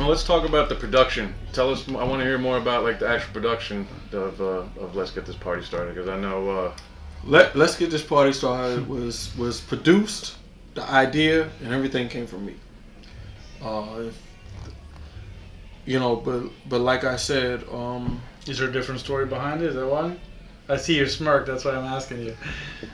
Now let's talk about the production. Tell us. I want to hear more about like the actual production of Let's Get This Party Started, because I know. Let's Get This Party Started was produced. The idea and everything came from me. But like I said, is there a different story behind it? Is that why? I see your smirk. That's why I'm asking you.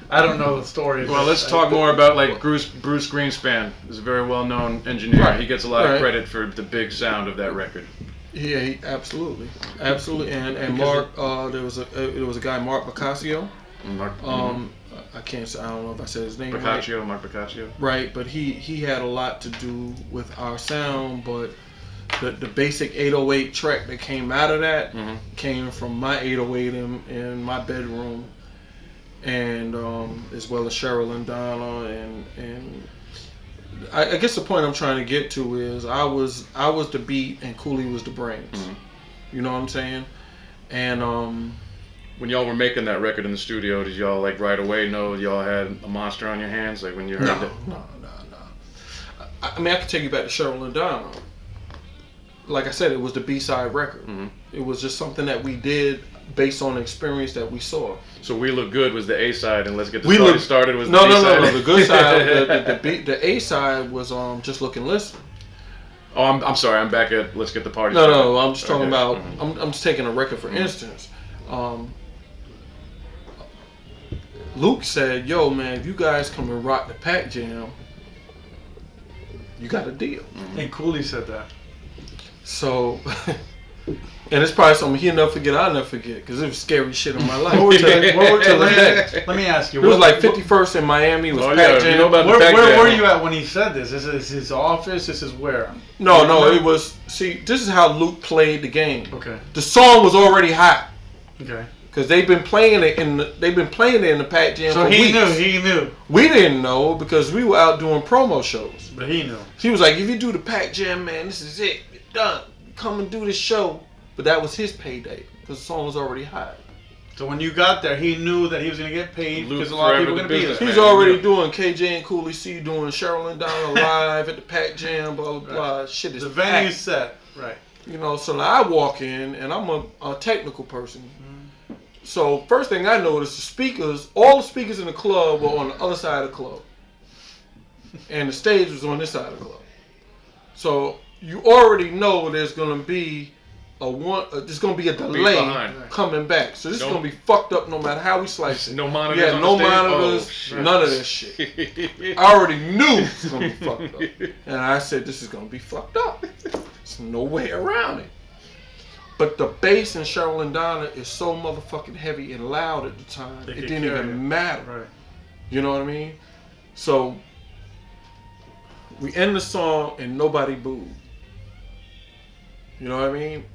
I don't know the story. Well, let's talk more about like Bruce Greenspan is a very well-known engineer. Right. He gets a lot of credit for the big sound of that record. Yeah, absolutely. And Mark, there was a guy, Mark Boccaccio. I can't say, I don't know if I said his name right. Mark Boccaccio. Right, but he had a lot to do with our sound, but the basic 808 track that came out of that came from my 808 in my bedroom, and as well as Cheryl and Donna, and I guess the point I'm trying to get to is I was the beat and Cooley was the brains. You know what I'm saying? And when y'all were making that record in the studio, did y'all like right away know y'all had a monster on your hands? Like when you heard that? No. I mean, I could take you back to Cheryl and Donna. Like I said, it was the B-side record. It was just something that we did based on the experience that we saw. So We Look Good was the A-side, and Let's Get This Party Started was the B-side? No. The good side, the A-side was Just Look and Listen. Oh, I'm sorry. I'm back at Let's Get the Party Started. No. I'm just talking about. I'm just taking a record for instance. Luke said, "Yo, man, if you guys come and rock the PAC-JAM, you got a deal." And Cooley said that. So, and it's probably something he'll never forget. I'll never forget because it was scary shit in my life. Let me ask you. It was like 51st in Miami. Was PAC-JAM. You know about where were you at when he said this? This is his office. This is where? No. It was. See, this is how Luke played the game. Okay. The song was already hot. Okay. Because they've been playing it in the PAC-JAM for weeks. So he knew. We didn't know because we were out doing promo shows. But he knew. He was like, if you do the PAC-JAM, man, this is it. You're done. Come and do this show. But that was his payday because the song was already hot. So when you got there, he knew that he was going to get paid because a lot of people were going to be there. He's already doing KJ and Cooley C doing Cheryl and Donna live at the PAC-JAM, blah, blah, blah. Shit is the venue's set. Right. You know, so now I walk in and I'm a technical person. So first thing I noticed, the speakers, all the speakers in the club were on the other side of the club. And the stage was on this side of the club. So you already know there's gonna be there's gonna be a delay coming back. So this is gonna be fucked up no matter how we slice it. No monitors. Yeah, no monitors, none of this shit. I already knew it was gonna be fucked up. And I said this is gonna be fucked up. There's no way around it. But the bass in Cheryl and Donna is so motherfucking heavy and loud at the time, it didn't even matter. Right. You know what I mean? So we end the song and nobody booed. You know what I mean?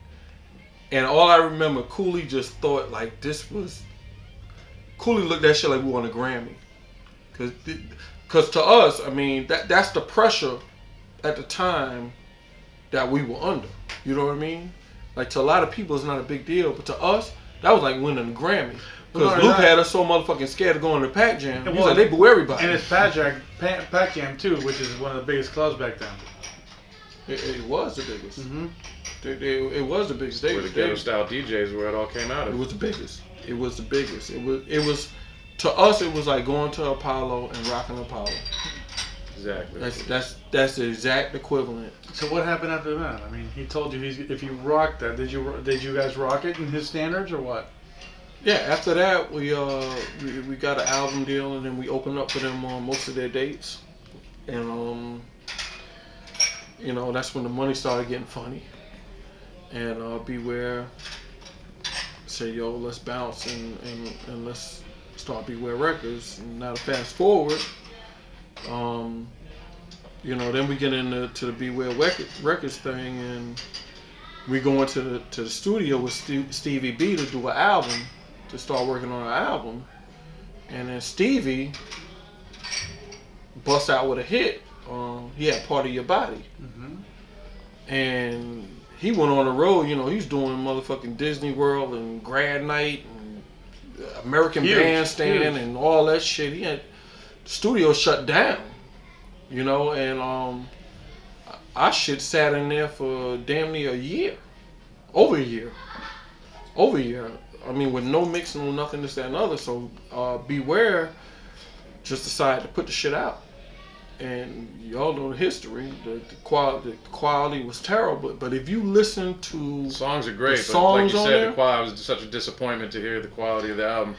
And all I remember, Cooley just thought like Cooley looked at that shit like we won a Grammy. Cause to us, I mean, that's the pressure at the time that we were under. You know what I mean? Like, to a lot of people, it's not a big deal. But to us, that was like winning a Grammy. Because Luke had us so motherfucking scared to go on the PAC-JAM. He was like, they boo everybody. And it's PAC-JAM, too, which is one of the biggest clubs back then. It was the biggest. It was the biggest. Where the ghetto-style DJs, where it all came out of. It was the biggest. It was, to us, it was like going to Apollo and rocking Apollo. Exactly. That's the exact equivalent. So what happened after that? I mean, he told you if you rocked that, did you guys rock it in his standards or what? Yeah. After that, we got an album deal and then we opened up for them on most of their dates, and you know, that's when the money started getting funny, and Beware said, yo, let's bounce and let's start Beware Records. And now to fast forward. You know, then we get into the Beware Records thing, and we go into the studio with Stevie B to do an album, to start working on an album, and then Stevie busts out with a hit. He had Part of Your Body, and he went on the road. You know, he's doing motherfucking Disney World and Grad Night and American Bandstand and all that shit. He had the studio shut down. You know, and our shit sat in there for damn near a year. Over a year. Over a year. I mean, with no mixing, no nothing, this, that, and other. So, Beware just decided to put the shit out. And y'all know the history. The quality was terrible. But if you listen to songs are great, the but like songs you on said, there, the quality was such a disappointment to hear the quality of the album.